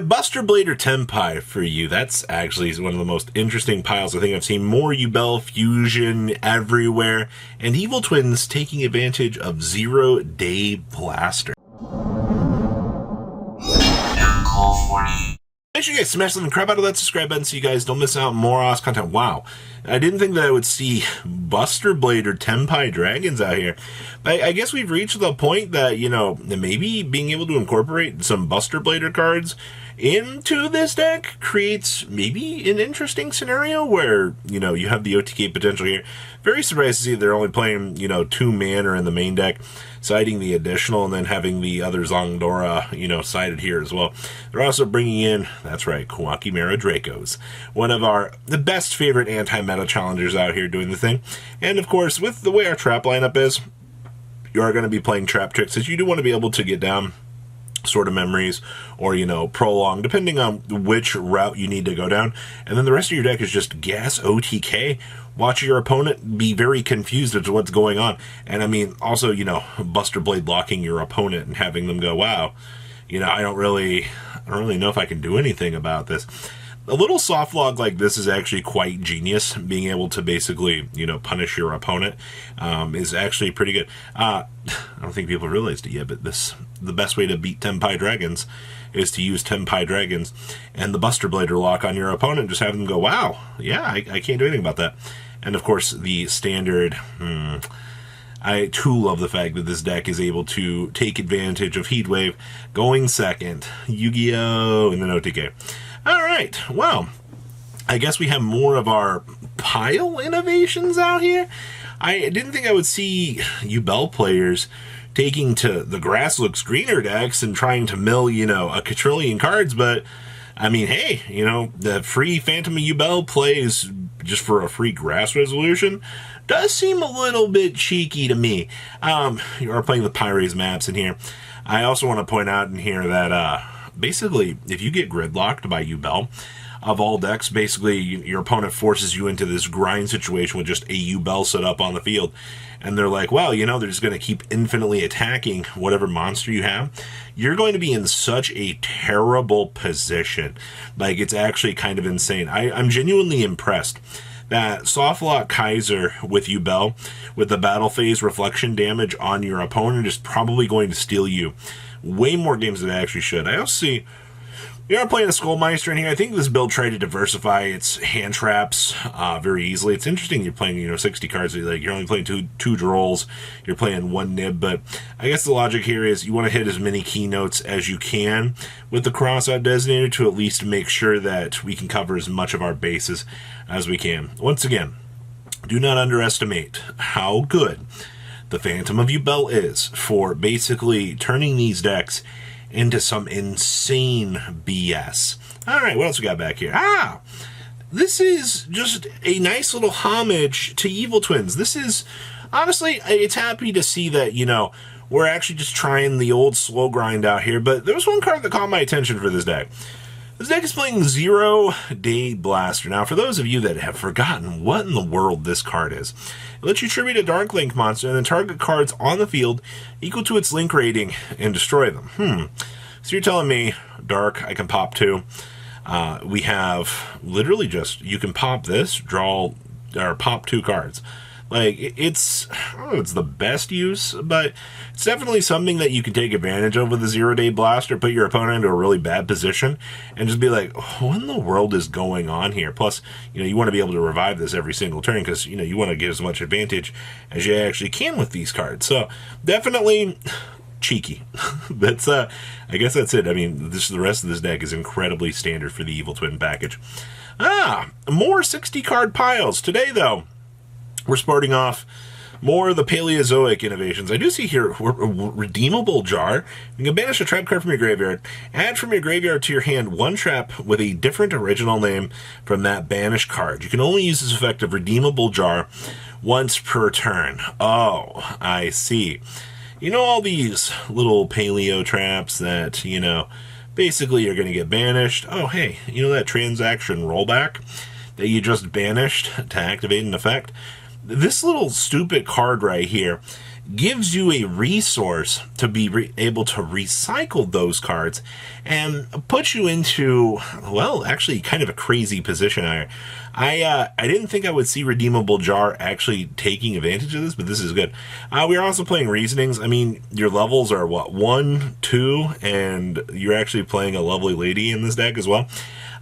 Buster Blade or Tenpai for you. That's actually one of the most interesting piles I think I've seen. More Yubel fusion everywhere, and Evil Twins taking advantage of 0-day blaster. Make sure you guys smash the crap out of that subscribe button so you guys don't miss out on more awesome content. Wow, I didn't think that I would see Buster Blade or Tenpai dragons out here. But I guess we've reached the point that, you know, maybe being able to incorporate some Buster Blader cards into this deck creates maybe an interesting scenario where, you know, you have the OTK potential here. Very surprised to see they're only playing, you know, 2 mana in the main deck, siding the additional and then having the other Zongdora, you know, sided here as well. They're also bringing in, that's right, Kawaki Mara Dracos, one of the best favorite anti-meta challengers out here doing the thing. And of course, with the way our trap lineup is, you are going to be playing trap tricks, as you do want to be able to get down sort of memories or, you know, prolong, depending on which route you need to go down. And then the rest of your deck is just gas OTK. Watch your opponent be very confused as to what's going on. And I mean, also, you know, Buster Blade locking your opponent and having them go, wow, you know, I don't really know if I can do anything about this. A little soft log like this is actually quite genius. Being able to basically, you know, punish your opponent is actually pretty good. I don't think people realized it yet, but the best way to beat Tenpai Dragons is to use Tenpai Dragons and the Buster Blader lock on your opponent. Just have them go, wow, yeah, I can't do anything about that. And of course, the standard... I too love the fact that this deck is able to take advantage of Heatwave, going second, Yu-Gi-Oh! And then OTK. Alright, well, I guess we have more of our pile innovations out here. I didn't think I would see Yubel players taking to the grass looks greener decks and trying to mill, you know, a quadrillion cards, but I mean, hey, you know, the free Phantom of Yubel plays just for a free grass resolution does seem a little bit cheeky to me. You are playing the Pyres maps in here. I also want to point out in here that basically, if you get gridlocked by Yubel, of all decks, basically your opponent forces you into this grind situation with just a Yubel set up on the field. And they're like, well, you know, they're just going to keep infinitely attacking whatever monster you have. You're going to be in such a terrible position. Like, it's actually kind of insane. I'm genuinely impressed that Softlock Kaiser with Yubel, with the battle phase reflection damage on your opponent, is probably going to steal you way more games than it actually should. I also see you are playing a Skullmeister in here. I think this build tried to diversify its hand traps very easily. It's interesting you're playing, you know, 60 cards. Like, you're only playing two Drolls. You're playing 1 Nib. But I guess the logic here is you want to hit as many keynotes as you can with the Crossout Designator to at least make sure that we can cover as much of our bases as we can. Once again, do not underestimate how good the Phantom of Yubel is for basically turning these decks into some insane BS. Alright, what else we got back here? This is just a nice little homage to Evil Twins. This is, honestly, it's happy to see that, you know, we're actually just trying the old slow grind out here, but there was one card that caught my attention for this deck. This deck is playing 0-Day Blaster. Now, for those of you that have forgotten what in the world this card is, it lets you tribute a Dark Link monster and then target cards on the field equal to its Link rating and destroy them. So you're telling me, Dark, I can pop 2. We have literally just, you can pop this, draw, or pop 2 cards. Like, it's, I don't know if it's the best use, but it's definitely something that you can take advantage of with the 0-Day Blaster, put your opponent into a really bad position, and just be like, what in the world is going on here? Plus, you know, you want to be able to revive this every single turn, because, you know, you want to get as much advantage as you actually can with these cards. So, definitely cheeky. That's, I guess that's it. I mean, the rest of this deck is incredibly standard for the Evil Twin package. More 60-card piles. Today, though, we're starting off more of the Paleozoic innovations. I do see here a redeemable jar. You can banish a trap card from your graveyard. Add from your graveyard to your hand 1 trap with a different original name from that banished card. You can only use this effect of redeemable jar once per turn. Oh, I see. You know all these little paleo traps that, you know, basically are going to get banished? Oh, hey, you know that transaction rollback that you just banished to activate an effect? This little stupid card right here gives you a resource to be able to recycle those cards and puts you into, well, actually kind of a crazy position here. I didn't think I would see Redeemable Jar actually taking advantage of this, but this is good. We're also playing Reasonings. I mean, your levels are, what, 1, 2, and you're actually playing a lovely lady in this deck as well.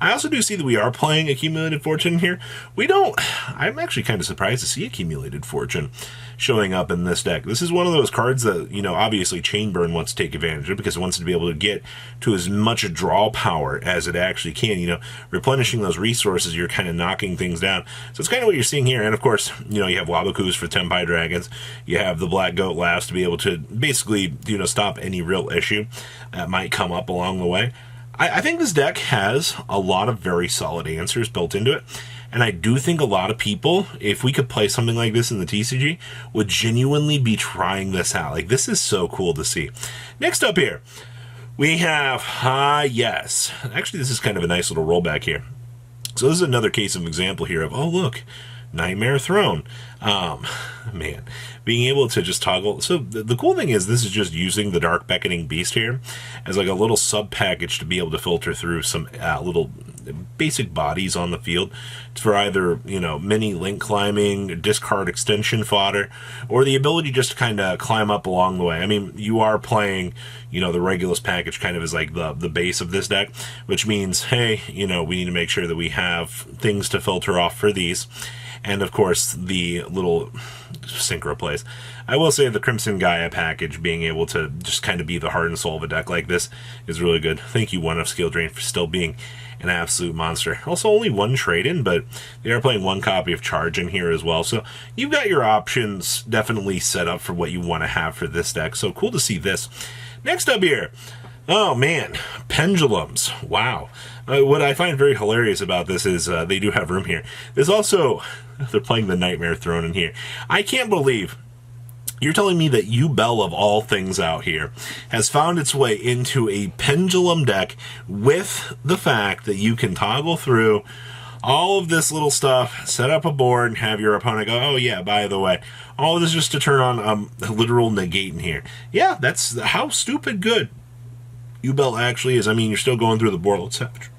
I also do see that we are playing Accumulated Fortune here. I'm actually kind of surprised to see Accumulated Fortune showing up in this deck. This is one of those cards that, obviously Chainburn wants to take advantage of because it wants to be able to get to as much draw power as it actually can. Replenishing those resources, you're kind of knocking things down. So it's kind of what you're seeing here. And of course, you have Wabakus for Tenpai Dragons. You have the Black Goat Laughs to be able to basically, stop any real issue that might come up along the way. I think this deck has a lot of very solid answers built into it. And I do think a lot of people, if we could play something like this in the TCG, would genuinely be trying this out. Like, this is so cool to see. Next up here, we have, yes. Actually, this is kind of a nice little rollback here. So this is another case of example here of, oh, look, Nightmare Throne. Man, being able to just toggle. So the cool thing is this is just using the Dark Beckoning Beast here as like a little sub package to be able to filter through some little basic bodies on the field for either, mini link climbing, discard extension fodder, or the ability just to kind of climb up along the way. I mean, you are playing, the Regulus package kind of is like the base of this deck, which means, hey, we need to make sure that we have things to filter off for these. And of course, the little synchro plays. I will say the Crimson Gaia package, being able to just kind of be the heart and soul of a deck like this, is really good. Thank you, One of Skill Drain, for still being an absolute monster. Also, only one trade-in, but they are playing one copy of Charge in here as well. So you've got your options definitely set up for what you want to have for this deck. So cool to see this. Next up here. Oh, man. Pendulums. Wow. What I find very hilarious about this is they do have room here. There's also, they're playing the Nightmare Throne in here. I can't believe you're telling me that Yubel, of all things out here, has found its way into a pendulum deck with the fact that you can toggle through all of this little stuff, set up a board, and have your opponent go, oh yeah, by the way, all of this just to turn on a literal negate in here. Yeah, that's how stupid good Yubel actually is. I mean, you're still going through the board. Let's have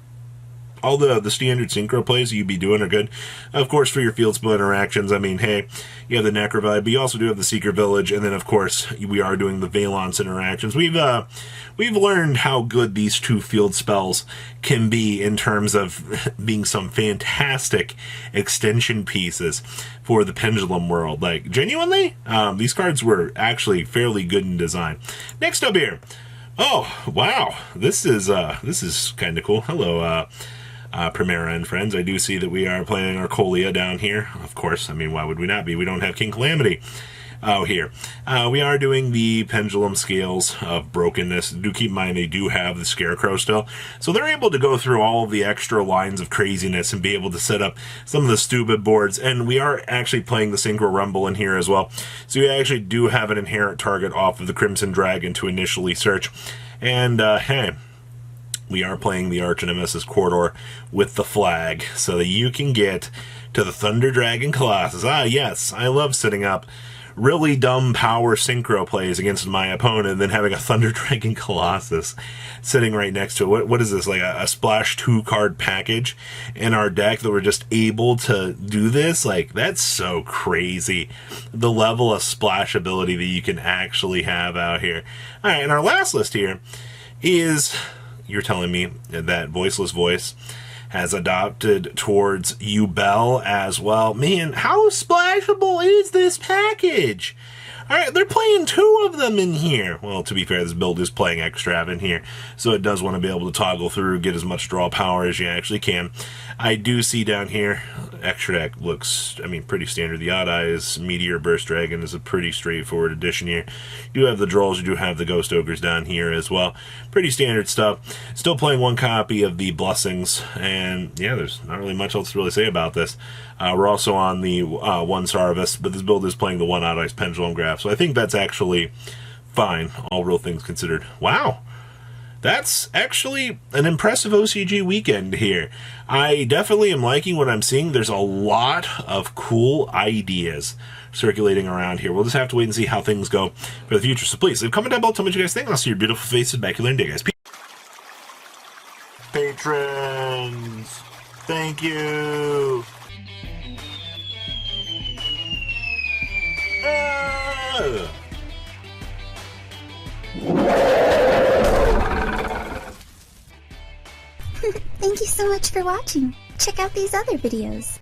all the standard synchro plays you'd be doing are good. Of course, for your field spell interactions, I mean, hey, you have the Necrovide, but you also do have the Secret Village, and then, of course, we are doing the Valence interactions. We've learned how good these two field spells can be in terms of being some fantastic extension pieces for the Pendulum world. Like, genuinely, these cards were actually fairly good in design. Next up here. Oh, wow. This is kind of cool. Hello, Primera and friends. I do see that we are playing our Colia down here. Of course, I mean, why would we not be? We don't have King Calamity out here. We are doing the pendulum scales of brokenness. Do keep in mind they do have the Scarecrow still. So they're able to go through all of the extra lines of craziness and be able to set up some of the stupid boards. And we are actually playing the Synchro Rumble in here as well. So we actually do have an inherent target off of the Crimson Dragon to initially search. And, hey, we are playing the Arch Nemesis Corridor with the flag so that you can get to the Thunder Dragon Colossus. Ah, yes, I love setting up really dumb power synchro plays against my opponent and then having a Thunder Dragon Colossus sitting right next to it. What is this, like a splash 2-card package in our deck that we're just able to do this? Like, that's so crazy. The level of splash ability that you can actually have out here. All right, and our last list here is, you're telling me that Voiceless Voice has adopted towards Yubel as well. Man, how splashable is this package? All right, they're playing 2 of them in here. Well, to be fair, this build is playing Extrav in here, so it does want to be able to toggle through, get as much draw power as you actually can. I do see down here, Extra deck looks, I mean, pretty standard. The Odd Eyes Meteor Burst Dragon is a pretty straightforward addition here. You do have the Drolls, you do have the Ghost Ogres down here as well. Pretty standard stuff. Still playing 1 copy of the Blessings, and yeah, there's not really much else to really say about this. We're also on the 1 Sarvis, but this build is playing the 1 Odd Eyes Pendulum Graph, so I think that's actually fine, all real things considered. Wow! that's actually an impressive OCG weekend here. I definitely am liking what I'm seeing. There's a lot of cool ideas circulating around here. We'll just have to wait and see how things go for the future. So please, leave a comment down below, tell me what you guys think. I'll see your beautiful faces back here in a day, guys. Patrons, thank you. Thank you so much for watching. Check out these other videos.